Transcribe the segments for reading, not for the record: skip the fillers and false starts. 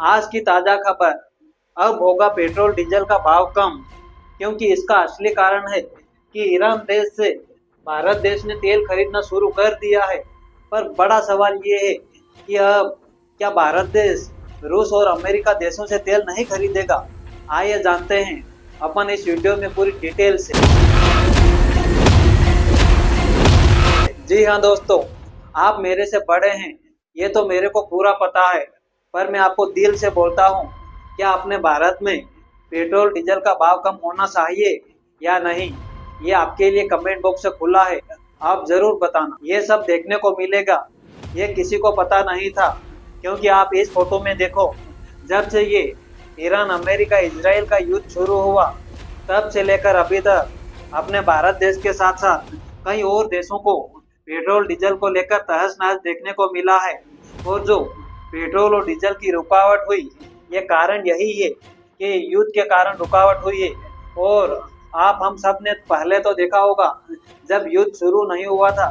आज की ताजा खबर। अब होगा पेट्रोल डीजल का भाव कम, क्योंकि इसका असली कारण है कि ईरान देश से भारत देश ने तेल खरीदना शुरू कर दिया है। पर बड़ा सवाल ये है कि अब क्या भारत देश रूस और अमेरिका देशों से तेल नहीं खरीदेगा? आइए जानते हैं अपन इस वीडियो में पूरी डिटेल से। जी हाँ दोस्तों, आप मेरे से बड़े हैं, ये तो मेरे को पूरा पता है। पर मैं आपको दिल से बोलता हूँ, क्या अपने भारत में पेट्रोल डीजल का भाव कम होना चाहिए या नहीं? ये आपके लिए कमेंट बॉक्स से खुला है, आप जरूर बताना। ये सब देखने को मिलेगा, ये किसी को पता नहीं था, क्योंकि आप इस फोटो में देखो। जब से ये ईरान अमेरिका इजराइल का युद्ध शुरू हुआ, तब से लेकर अभी तक अपने भारत देश के साथ साथ कई और देशों को पेट्रोल डीजल को लेकर तहस नहस देखने को मिला है। और जो पेट्रोल और डीजल की रुकावट हुई, ये कारण यही है कि युद्ध के कारण रुकावट हुई है। और आप हम सब ने पहले तो देखा होगा, जब युद्ध शुरू नहीं हुआ था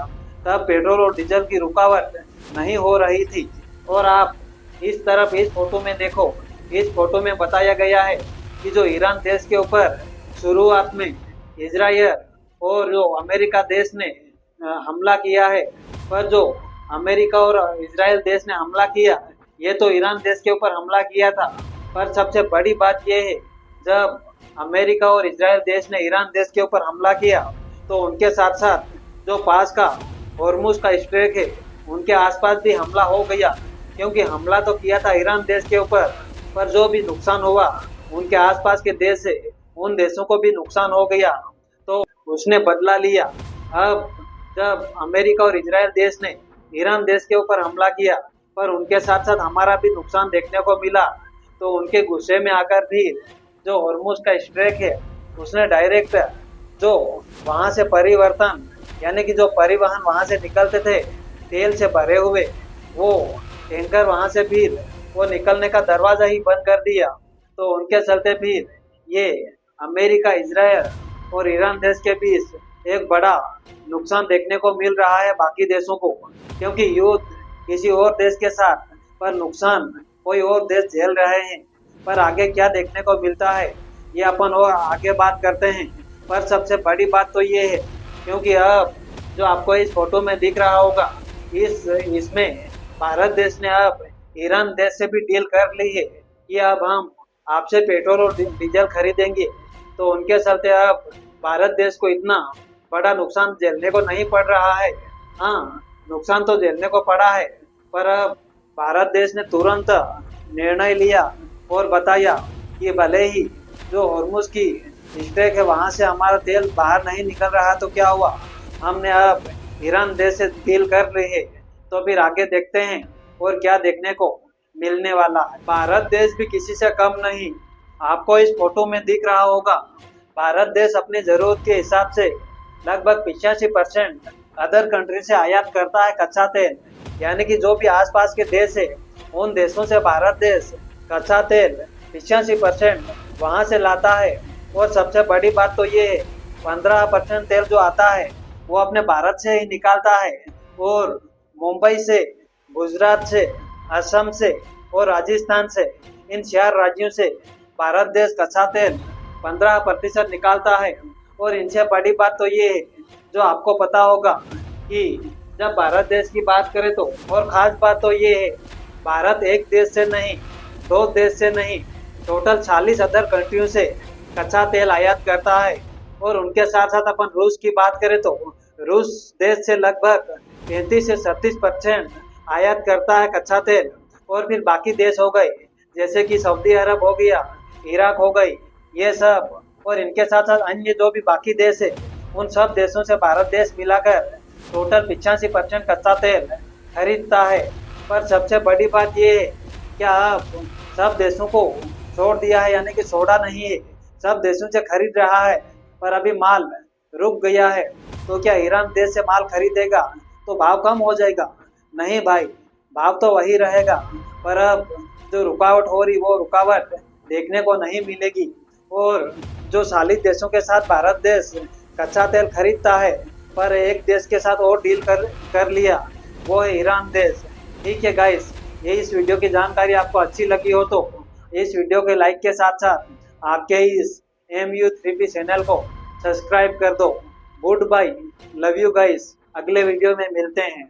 तब पेट्रोल और डीजल की रुकावट नहीं हो रही थी। और आप इस तरफ इस फोटो में देखो, इस फोटो में बताया गया है कि जो ईरान देश के ऊपर शुरुआत में इजराइल और जो अमेरिका देश ने हमला किया है। पर जो अमेरिका और इजराइल देश ने हमला किया, ये तो ईरान देश के ऊपर हमला किया था। पर सबसे बड़ी बात यह है, जब अमेरिका और इजराइल देश ने ईरान देश के ऊपर हमला किया, तो उनके साथ साथ जो पास का होर्मुज का स्ट्रेक है, उनके आसपास भी हमला हो गया। क्योंकि हमला तो किया था ईरान देश के ऊपर, पर जो भी नुकसान हुआ उनके आसपास के देश है, उन देशों को भी नुकसान हो गया। तो उसने बदला लिया। अब जब अमेरिका और इजराइल देश ने ईरान देश के ऊपर हमला किया, पर उनके साथ साथ हमारा भी नुकसान देखने को मिला, तो उनके गुस्से में आकर भी जो होर्मुज का स्ट्रेक है, उसने डायरेक्ट जो वहां से परिवर्तन, यानी कि जो परिवहन वहां से निकलते थे तेल से भरे हुए, वो टैंकर वहां से फिर वो निकलने का दरवाजा ही बंद कर दिया। तो उनके चलते फिर ये अमेरिका, इजराइल और ईरान देश के बीच एक बड़ा नुकसान देखने को मिल रहा है बाकी देशों को। क्योंकि युद्ध किसी और देश के साथ, पर नुकसान कोई और देश झेल रहे हैं। पर आगे क्या देखने को मिलता है, ये अपन और आगे बात करते हैं। पर सबसे बड़ी बात तो ये है, क्योंकि अब जो आपको इस फोटो में दिख रहा होगा, इसमें भारत देश ने अब ईरान देश से भी डील कर ली है कि अब हम आपसे पेट्रोल और डीजल खरीदेंगे। तो उनके चलते अब भारत देश को इतना बड़ा नुकसान झेलने को नहीं पड़ रहा है। हाँ, नुकसान तो झेलने को पड़ा है, पर अब भारत देश ने तुरंत निर्णय लिया और बताया कि भले ही जो होर्मुज की स्ट्रेक है वहां से हमारा तेल बाहर नहीं निकल रहा, तो क्या हुआ, हमने अब ईरान देश से डील कर ली है। तो फिर आगे देखते हैं और क्या देखने को मिलने वाला है। भारत देश भी किसी से कम नहीं, आपको इस फोटो में दिख रहा होगा। भारत देश अपनी जरूरत के हिसाब से लगभग 85% अदर कंट्री से आयात करता है कच्चा तेल। यानी कि जो भी आसपास के देश है, उन देशों से भारत देश कच्चा तेल 85% वहां से लाता है। और सबसे बड़ी बात तो ये है, 15% तेल जो आता है वो अपने भारत से ही निकालता है। और मुंबई से, गुजरात से, असम से और राजस्थान से, इन 4 राज्यों से भारत देश कच्चा तेल 15% निकालता है। और इनसे बड़ी बात तो ये है, जो आपको पता होगा कि जब भारत देश की बात करें तो, और खास बात तो ये है, भारत एक देश से नहीं, 2 देश से नहीं, टोटल 40 अदर कंट्रियों से कच्चा तेल आयात करता है। और उनके साथ साथ अपन रूस की बात करें तो रूस देश से लगभग 33 से 37% आयात करता है कच्चा तेल। और फिर बाकी देश हो गए, जैसे कि सऊदी अरब हो गया, इराक हो गई, ये सब। और इनके साथ साथ अन्य जो भी बाकी देश है, उन सब देशों से भारत देश मिलाकर टोटल 85% कच्चा तेल खरीदता है। पर सबसे बड़ी बात ये है, क्या अब सब देशों को छोड़ दिया है, यानी कि छोड़ा नहीं है, सब देशों से खरीद रहा है, पर अभी माल रुक गया है। तो क्या ईरान देश से माल खरीदेगा तो भाव कम हो जाएगा? नहीं भाई, भाव तो वही रहेगा। पर अब जो रुकावट हो रही, वो रुकावट देखने को नहीं मिलेगी। और जो 40 देशों के साथ भारत देश कच्चा तेल खरीदता है, पर एक देश के साथ और डील कर लिया, वो है ईरान देश। ठीक है गाइस, ये इस वीडियो की जानकारी आपको अच्छी लगी हो तो इस वीडियो के लाइक के साथ साथ आपके इस MU3P चैनल को सब्सक्राइब कर दो। Good bye, love you guys, अगले वीडियो में मिलते हैं।